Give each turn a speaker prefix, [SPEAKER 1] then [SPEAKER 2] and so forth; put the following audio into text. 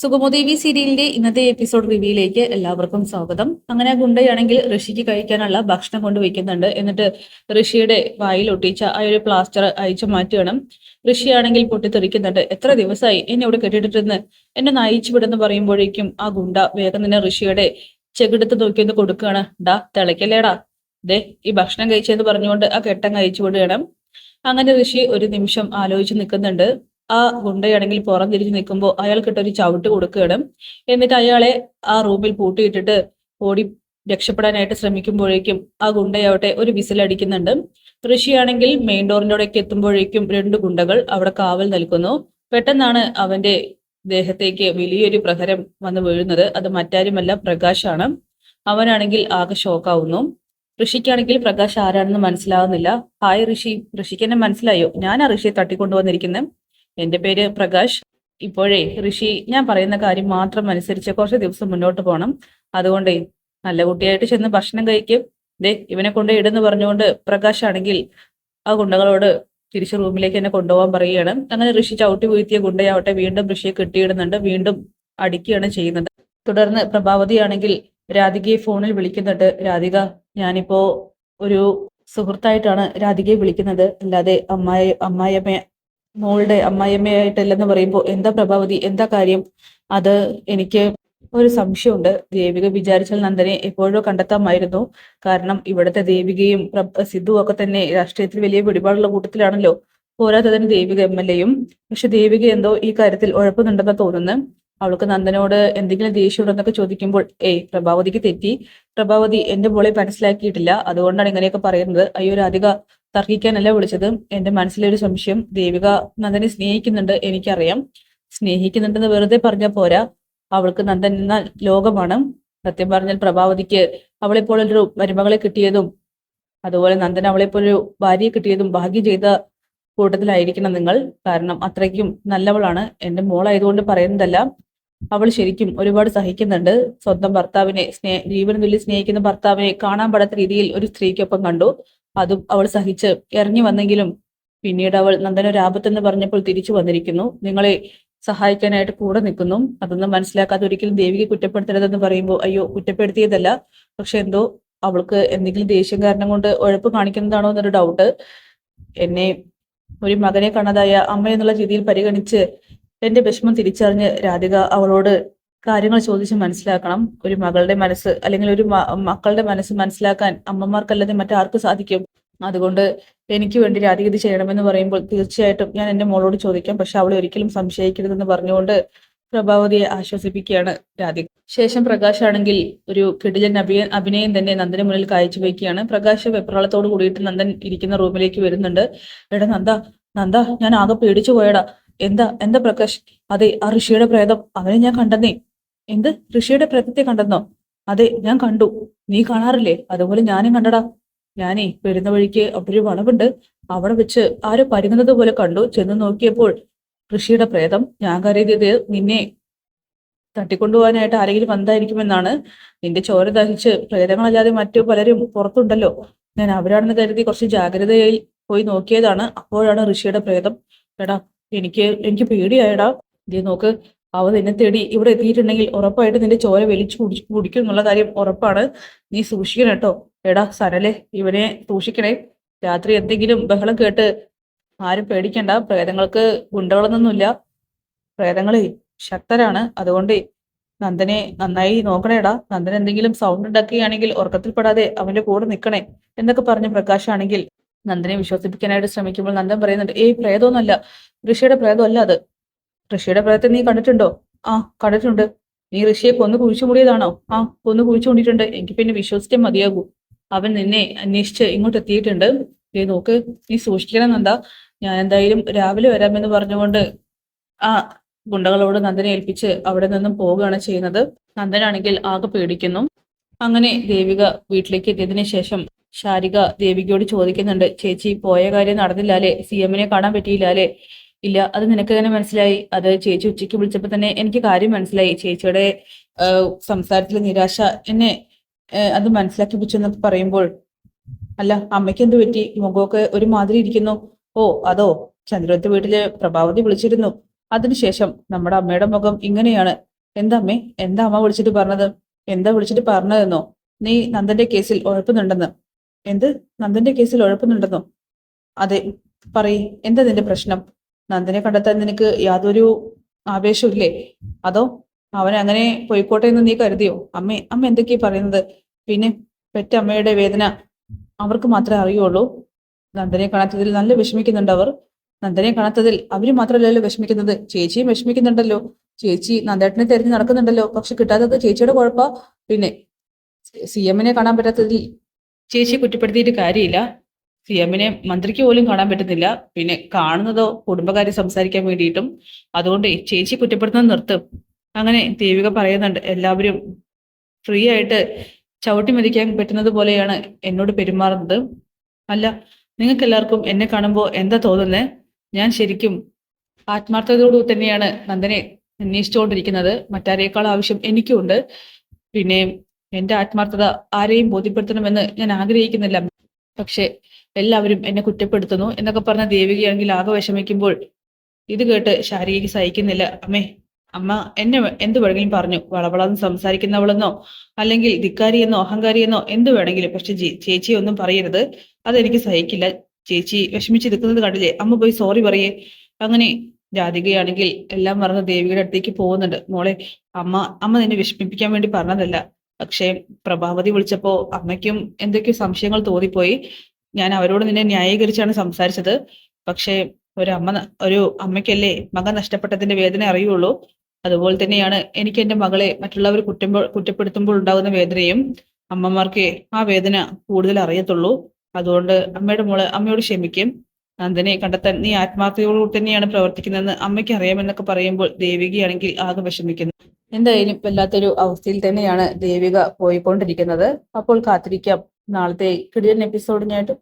[SPEAKER 1] സുഗമോദേവി സീരിയലിന്റെ ഇന്നത്തെ എപ്പിസോഡ് റിവ്യൂയിലേക്ക് എല്ലാവർക്കും സ്വാഗതം. അങ്ങനെ ഗുണ്ടയാണെങ്കിൽ ഋഷിക്ക് കഴിക്കാനുള്ള ഭക്ഷണം കൊണ്ടുവയ്ക്കുന്നുണ്ട്. എന്നിട്ട് ഋഷിയുടെ വായിൽ ഒട്ടിച്ച ആ ഒരു പ്ലാസ്റ്റർ അയച്ചു മാറ്റുകയാണ്. ഋഷിയാണെങ്കിൽ പൊട്ടിത്തെറിക്കുന്നുണ്ട്. എത്ര ദിവസമായി എന്നെ ഇവിടെ കെട്ടിട്ടിരുന്ന് എന്നെ നയിച്ചു വിടുന്ന് പറയുമ്പോഴേക്കും ആ ഗുണ്ട വേഗം തന്നെ ഋഷിയുടെ ചെകിടത്ത് നോക്കിയൊന്ന് കൊടുക്കുകയാണ്. ഡാ തിളയ്ക്കല്ലേടാ, ദേ ഈ ഭക്ഷണം കഴിച്ചെന്ന് പറഞ്ഞുകൊണ്ട് ആ കെട്ടം കഴിച്ചു വിടുകയാണ്. അങ്ങനെ ഋഷി ഒരു നിമിഷം ആലോചിച്ച് നിൽക്കുന്നുണ്ട്. ആ ഗുണ്ടയാണെങ്കിൽ പുറം തിരിഞ്ഞു നിൽക്കുമ്പോൾ അയാൾക്കിട്ടൊരു ചവിട്ട് കൊടുക്കുകയാണ്. എന്നിട്ട് അയാളെ ആ റൂമിൽ പൂട്ടിയിട്ടിട്ട് ഓടി രക്ഷപ്പെടാനായിട്ട് ശ്രമിക്കുമ്പോഴേക്കും ആ ഗുണ്ടയാവട്ടെ ഒരു വിസിലടിക്കുന്നുണ്ട്. ഋഷിയാണെങ്കിൽ മെയിൻ ഡോറിന്റെ അവിടേക്ക് എത്തുമ്പോഴേക്കും രണ്ട് ഗുണ്ടകൾ അവിടെ കാവൽ നിൽക്കുന്നു. പെട്ടെന്നാണ് അവന്റെ ദേഹത്തേക്ക് വലിയൊരു പ്രഹരം വന്ന് വീഴുന്നത്. അത് മറ്റാരുമല്ല, പ്രകാശാണ്. അവനാണെങ്കിൽ ആകെ ഷോക്കാവുന്നു. ഋഷിക്കാണെങ്കിൽ പ്രകാശ് ആരാണെന്ന് മനസ്സിലാവുന്നില്ല. ഹായ് ഋഷി, ഋഷിക്ക് എന്നെ മനസ്സിലായോ? ഞാനാ ഋഷിയെ തട്ടിക്കൊണ്ടുവന്നിരിക്കുന്നത്. എന്റെ പേര് പ്രകാശ്. ഇപ്പോഴേ ഋഷി, ഞാൻ പറയുന്ന കാര്യം മാത്രം അനുസരിച്ച് കുറച്ച് ദിവസം മുന്നോട്ട് പോകണം. അതുകൊണ്ടേ നല്ല കുട്ടിയായിട്ട് ചെന്ന് ഭക്ഷണം കഴിക്കും. ദേ ഇവനെ കൊണ്ട് ഇടെന്ന് പറഞ്ഞുകൊണ്ട് പ്രകാശ് ആണെങ്കിൽ ആ ഗുണ്ടകളോട് തിരിച്ച് റൂമിലേക്ക് എന്നെ കൊണ്ടുപോകാൻ പറയുകയാണ്. അങ്ങനെ ഋഷി ചവിട്ടി വീഴ്ത്തിയ ഗുണ്ടയാവട്ടെ വീണ്ടും ഋഷിയെ കെട്ടിയിടുന്നുണ്ട്. വീണ്ടും അടിക്കുകയാണ് ചെയ്യുന്നത്. തുടർന്ന് പ്രഭാവതിയാണെങ്കിൽ രാധികയെ ഫോണിൽ വിളിക്കുന്നുണ്ട്. രാധിക, ഞാനിപ്പോ ഒരു സുഹൃത്തായിട്ടാണ് രാധികയെ വിളിക്കുന്നത്, അല്ലാതെ അമ്മായിയമ്മ മോളുടെ അമ്മായിയമ്മയായിട്ടല്ലെന്ന് പറയുമ്പോൾ എന്താ പ്രഭാവതി, എന്താ കാര്യം? അത് എനിക്ക് ഒരു സംശയമുണ്ട്. ദേവിക വിചാരിച്ചാൽ നന്ദനെ എപ്പോഴോ കണ്ടെത്താമായിരുന്നു. കാരണം ഇവിടുത്തെ ദേവികയും സിദ്ധുവും ഒക്കെ തന്നെ രാഷ്ട്രീയത്തിൽ വലിയ പിടിപാടുള്ള കൂട്ടത്തിലാണല്ലോ. പോരാത്തതിന് ദേവിക MLA-യും. പക്ഷെ ദേവിക എന്തോ ഈ കാര്യത്തിൽ ഉഴപ്പുന്നുണ്ടെന്ന് തോന്നുന്നു. അവൾക്ക് നന്ദനോട് എന്തെങ്കിലും ദേഷ്യമുണ്ടെന്നൊക്കെ ചോദിക്കുമ്പോൾ പ്രഭാവതിക്ക് തെറ്റി. പ്രഭാവതി എന്റെ മോളെ മനസ്സിലാക്കിയിട്ടില്ല, അതുകൊണ്ടാണ് ഇങ്ങനെയൊക്കെ പറയുന്നത്. അയ്യോ രാധിക, തർക്കിക്കാനല്ല വിളിച്ചത്. എന്റെ മനസ്സിലൊരു സംശയം. ദേവിക നന്ദനെ സ്നേഹിക്കുന്നുണ്ട്, എനിക്കറിയാം. സ്നേഹിക്കുന്നുണ്ടെന്ന് വെറുതെ പറഞ്ഞാൽ പോരാ, അവൾക്ക് നന്ദൻ എന്ന ലോകമാണ്. സത്യം പറഞ്ഞാൽ പ്രഭാവതിക്ക് അവളെപ്പോലൊരു മരുമകളെ കിട്ടിയതും അതുപോലെ നന്ദൻ അവളെപ്പോലൊരു ഭാര്യയെ കിട്ടിയതും ഭാഗ്യം ചെയ്ത കൂട്ടത്തിലായിരിക്കണം നിങ്ങൾ. കാരണം അത്രയ്ക്കും നല്ലവളാണ്. എന്റെ മോളായതുകൊണ്ട് പറയുന്നതല്ല. അവൾ ശരിക്കും ഒരുപാട് സഹിക്കുന്നുണ്ട്. സ്വന്തം ഭർത്താവിനെ ജീവന് തുല്യം സ്നേഹിക്കുന്ന ഭർത്താവിനെ കാണാൻ പാടാത്ത രീതിയിൽ ഒരു സ്ത്രീക്കൊപ്പം കണ്ടു. അതും അവൾ സഹിച്ച് ഇറങ്ങി വന്നെങ്കിലും പിന്നീട് അവൾ നന്ദനൊരു ആപത്തെന്ന് പറഞ്ഞപ്പോൾ തിരിച്ചു വന്നിരിക്കുന്നു. നിങ്ങളെ സഹായിക്കാനായിട്ട് കൂടെ നിൽക്കുന്നു. അതൊന്നും മനസ്സിലാക്കാതെ ഒരിക്കലും ദേവിയെ കുറ്റപ്പെടുത്തരുതെന്ന് പറയുമ്പോൾ അയ്യോ, കുറ്റപ്പെടുത്തിയതല്ല, പക്ഷെ എന്തോ അവൾക്ക് എന്തെങ്കിലും ദേഷ്യം കാരണം കൊണ്ട് ഉഴപ്പ് കാണിക്കുന്നതാണോ എന്നൊരു ഡൗട്ട്. എന്നെ ഒരു മകനെ കാണാതായ അമ്മ എന്നുള്ള രീതിയിൽ പരിഗണിച്ച് എന്റെ വിഷമം തിരിച്ചറിഞ്ഞ് രാധിക അവളോട് കാര്യങ്ങൾ ചോദിച്ച് മനസ്സിലാക്കണം. ഒരു മകളുടെ മനസ്സ് അല്ലെങ്കിൽ ഒരു മക്കളുടെ മനസ്സ് മനസ്സിലാക്കാൻ അമ്മമാർക്കല്ലാതെ മറ്റാർക്ക് സാധിക്കും? അതുകൊണ്ട് എനിക്ക് വേണ്ടി രാധിക ഇത് ചെയ്യണമെന്ന് പറയുമ്പോൾ തീർച്ചയായിട്ടും ഞാൻ എന്റെ മോളോട് ചോദിക്കാം, പക്ഷെ അവളെ ഒരിക്കലും സംശയിക്കരുതെന്ന് പറഞ്ഞുകൊണ്ട് പ്രഭാവതിയെ ആശ്വസിപ്പിക്കുകയാണ് രാധിക. ശേഷം പ്രകാശ് ആണെങ്കിൽ ഒരു കിടിലൻ അഭിനയം തന്നെ നന്ദന് മുന്നിൽ കാഴ്ചവെക്കുകയാണ്. പ്രകാശ് വെപ്രാളത്തോട് കൂടിയിട്ട് നന്ദൻ ഇരിക്കുന്ന റൂമിലേക്ക് വരുന്നുണ്ട്. എടാ നന്ദ, നന്ദ, ഞാൻ ആകെ പേടിച്ചു പോയടാ. എന്താ എന്താ പ്രകാശ്? അതെ, ആ ഋഷിയുടെ പ്രേതം, അവനെ ഞാൻ കണ്ടെന്നേ. എന്ത്, ഋഷിയുടെ പ്രേതത്തെ കണ്ടെന്നോ? അതെ, ഞാൻ കണ്ടു. നീ കാണാറില്ലേ? അതുപോലെ ഞാനും കണ്ടടാ. ഞാനേ വരുന്ന വഴിക്ക് അവിടെ ഒരു വളവുണ്ട്, അവിടെ വെച്ച് ആരോ പരുങ്ങുന്നത് പോലെ കണ്ടു. ചെന്ന് നോക്കിയപ്പോൾ ഋഷിയുടെ പ്രേതം. ഞാൻ കരുതിയത് നിന്നെ തട്ടിക്കൊണ്ടുപോകാനായിട്ട് ആരെങ്കിലും വന്നായിരിക്കുമെന്നാണ്. നിന്റെ ചോര ദഹിച്ച് പ്രേതങ്ങളല്ലാതെ മറ്റു പലരും പുറത്തുണ്ടല്ലോ. ഞാൻ അവരാണെന്ന് കരുതി കുറച്ച് ജാഗ്രതയായി പോയി നോക്കിയതാണ്. അപ്പോഴാണ് ഋഷിയുടെ പ്രേതം. എടാ, എനിക്ക് പേടിയായടാ. ഇത് നോക്ക്, അവ നിന്നെ തേടി ഇവിടെ എത്തിയിട്ടുണ്ടെങ്കിൽ ഉറപ്പായിട്ട് നിന്റെ ചോര വലിച്ചു കുടിക്കും എന്നുള്ള കാര്യം ഉറപ്പാണ്. നീ സൂക്ഷിക്കണം കേട്ടോ. എടാ സനലെ, ഇവനെ സൂക്ഷിക്കണേ. രാത്രി എന്തെങ്കിലും ബഹളം കേട്ട് ആരും പേടിക്കണ്ട. പ്രേതങ്ങൾക്ക് ഗുണ്ടകളൊന്നുമില്ല. പ്രേതങ്ങളെ ശക്തരാണ്. അതുകൊണ്ട് നന്ദനെ നന്നായി നോക്കണേടാ. നന്ദൻ എന്തെങ്കിലും സൗണ്ട് ഉണ്ടാക്കുകയാണെങ്കിൽ ഉറക്കത്തിൽപ്പെടാതെ അവന്റെ കൂടെ നിൽക്കണേ എന്നൊക്കെ പറഞ്ഞ് പ്രകാശാണെങ്കിൽ നന്ദനെ വിശ്വസിപ്പിക്കാനായിട്ട് ശ്രമിക്കുമ്പോൾ നന്ദൻ പറയുന്നുണ്ട്, പ്രേതമൊന്നുമല്ല, ഋഷിയുടെ പ്രേതമല്ല അത്. ഋഷിയുടെ പ്രേതത്തെ നീ കണ്ടിട്ടുണ്ടോ? ആ, കണ്ടിട്ടുണ്ട്. നീ ഋഷിയെ കൊന്നു കുഴിച്ചു മൂടിയതാണോ? ആ, കൊന്നു കുഴിച്ചു മൂടിയിട്ടുണ്ട്. എനിക്ക് പിന്നെ വിശ്വസിച്ചേ മതിയാകൂ. അവൻ നിന്നെ അന്വേഷിച്ച് ഇങ്ങോട്ട് എത്തിയിട്ടുണ്ട്. നോക്ക്, നീ സൂക്ഷിക്കണം നന്ദ. ഞാൻ എന്തായാലും രാവിലെ വരാമെന്ന് പറഞ്ഞുകൊണ്ട് ആ ഗുണ്ടകളോട് നന്ദനെ ഏൽപ്പിച്ച് അവിടെ നിന്നും പോവുകയാണ് ചെയ്യുന്നത്. നന്ദനാണെങ്കിൽ ആകെ പേടിക്കുന്നു. അങ്ങനെ ദേവിക വീട്ടിലേക്ക് എത്തിയതിനു ശേഷം ശാരിക ദേവികയോട് ചോദിക്കുന്നുണ്ട്, ചേച്ചി പോയ കാര്യം നടന്നില്ലാലേ? CM-നെ കാണാൻ പറ്റിയില്ലാലേ? ഇല്ല, അത് നിനക്ക് എങ്ങനെ മനസ്സിലായി? അത് ചേച്ചി ഉച്ചയ്ക്ക് വിളിച്ചപ്പോൾ തന്നെ എനിക്ക് കാര്യം മനസ്സിലായി. ചേച്ചിയുടെ സംസാരത്തിലെ നിരാശ എന്നെ അത് മനസ്സിലാക്കിപ്പിച്ചു എന്നൊക്കെ പറയുമ്പോൾ, അല്ല അമ്മയ്ക്ക് എന്ത് പറ്റി? മുഖമൊക്കെ ഒരു മാതിരി ഇരിക്കുന്നു. ഓ അതോ, ചന്ദ്രവത്തെ വീട്ടില് പ്രഭാവതി വിളിച്ചിരുന്നു. അതിനുശേഷം നമ്മുടെ അമ്മയുടെ മുഖം ഇങ്ങനെയാണ്. എന്താ അമ്മേ, എന്താ അമ്മ വിളിച്ചിട്ട് പറഞ്ഞത്? എന്താ വിളിച്ചിട്ട് പറഞ്ഞതെന്നോ? നീ നന്ദന്റെ കേസിൽ ഉഴപ്പുന്നുണ്ടെന്ന്. എന്ത്? നന്ദന്റെ കേസിൽ ഉഴപ്പുന്നുണ്ടെന്നോ? അതെ, പറയ്, എന്താ നിന്റെ പ്രശ്നം? നന്ദനെ കണ്ടെത്താൻ നിനക്ക് യാതൊരു ആവേശവും ഇല്ലേ? അതോ അവൻ അങ്ങനെ പോയിക്കോട്ടെ എന്ന് നീ കരുതിയോ? അമ്മ എന്തൊക്കെയാ പറയുന്നത്? പിന്നെ പെറ്റമ്മയുടെ വേദന അവർക്ക് മാത്രമേ അറിയുള്ളൂ. നന്ദനെ കാണാത്തതിൽ നല്ല വിഷമിക്കുന്നുണ്ട് അവർ. നന്ദനെ കാണാത്തതിൽ അവര് മാത്രമല്ലല്ലോ വിഷമിക്കുന്നത്, ചേച്ചിയും വിഷമിക്കുന്നുണ്ടല്ലോ. ചേച്ചി നന്ദേട്ടനെ തെരഞ്ഞു നടക്കുന്നുണ്ടല്ലോ, പക്ഷെ കിട്ടാത്തത് ചേച്ചിയുടെ കുഴപ്പാ. പിന്നെ സി എമ്മിനെ കാണാൻ പറ്റാത്തതിൽ ചേച്ചിയെ കുറ്റപ്പെടുത്തിയിട്ട് കാര്യമില്ല. സി എമ്മിനെ മന്ത്രിക്ക് പോലും കാണാൻ പറ്റുന്നില്ല. പിന്നെ കാണുന്നതോ കുടുംബകാര്യം സംസാരിക്കാൻ വേണ്ടിയിട്ടും. അതുകൊണ്ട് ചേച്ചി കുറ്റപ്പെടുത്തുന്നത് നിർത്തും. അങ്ങനെ ദേവിക പറയുന്നുണ്ട്, എല്ലാവരും ഫ്രീ ആയിട്ട് ചവിട്ടി മതിക്കാൻ പറ്റുന്നത് പോലെയാണ് എന്നോട് പെരുമാറുന്നത്. അല്ല, നിങ്ങൾക്ക് എല്ലാവർക്കും എന്നെ കാണുമ്പോൾ എന്താ തോന്നുന്നത്? ഞാൻ ശരിക്കും ആത്മാർത്ഥതയോട് തന്നെയാണ് നന്ദനെ അന്വേഷിച്ചുകൊണ്ടിരിക്കുന്നത്. മറ്റാരേക്കാൾ ആവശ്യം എനിക്കുണ്ട്. പിന്നെ എന്റെ ആത്മാർത്ഥത ആരെയും ബോധ്യപ്പെടുത്തണമെന്ന് ഞാൻ ആഗ്രഹിക്കുന്നില്ല. പക്ഷെ എല്ലാവരും എന്നെ കുറ്റപ്പെടുത്തുന്നു എന്നൊക്കെ പറഞ്ഞ ദേവികയാണെങ്കിൽ ആകെ വിഷമിക്കുമ്പോൾ ഇത് കേട്ട് ശാരികയ്ക്ക് സഹിക്കുന്നില്ല. അമ്മേ, അമ്മ എന്നെ എന്ത് വേണമെങ്കിലും പറഞ്ഞു, വളവളന്ന് സംസാരിക്കുന്നവളെന്നോ അല്ലെങ്കിൽ ധിക്കാരിയെന്നോ അഹങ്കാരിയെന്നോ എന്ത് വേണമെങ്കിലും, പക്ഷെ ചേച്ചി ഒന്നും പറയരുത്. അതെനിക്ക് സഹിക്കില്ല. ചേച്ചി വിഷമിച്ച് നിൽക്കുന്നത് കണ്ടില്ലേ, അമ്മ പോയി സോറി പറയേ. അങ്ങനെ രാധികയാണെങ്കിൽ എല്ലാം മറന്ന് ദേവിയുടെ അടുത്തേക്ക് പോകുന്നുണ്ട്. മോളെ, അമ്മ അമ്മ നിന്നെ വിഷമിപ്പിക്കാൻ വേണ്ടി പറഞ്ഞതല്ല. പക്ഷേ പ്രഭാവതി വിളിച്ചപ്പോ അമ്മയ്ക്കും എന്തൊക്കെയോ സംശയങ്ങൾ തോന്നിപ്പോയി. ഞാൻ അവരോട് നിന്നെ ന്യായീകരിച്ചാണ് സംസാരിച്ചത്. പക്ഷേ ഒരു അമ്മയ്ക്കല്ലേ മകൻ നഷ്ടപ്പെട്ടതിന്റെ വേദന അറിയുള്ളൂ. അതുപോലെ തന്നെയാണ് എനിക്ക് എന്റെ മകളെ മറ്റുള്ളവർ കുറ്റപ്പെടുത്തുമ്പോൾ ഉണ്ടാകുന്ന വേദനയും അമ്മമാർക്ക് ആ വേദന കൂടുതൽ അറിയത്തുള്ളൂ. അതുകൊണ്ട് അമ്മയുടെ മോള് അമ്മയോട് ക്ഷമിക്കും. നന്ദനെ കണ്ടെത്താൻ നീ ആത്മാർത്ഥതയോടുകൂടി തന്നെയാണ് പ്രവർത്തിക്കുന്നതെന്ന് അമ്മയ്ക്ക് അറിയാമെന്നൊക്കെ പറയുമ്പോൾ ദേവികയാണെങ്കിൽ ആകെ വിഷമിക്കുന്നു. എന്തായാലും വല്ലാത്തൊരു അവസ്ഥയിൽ തന്നെയാണ് ദേവിക പോയിക്കൊണ്ടിരിക്കുന്നത്. അപ്പോൾ കാത്തിരിക്കാം നാളത്തെ കിടിലൻ എപ്പിസോഡിനായിട്ട്.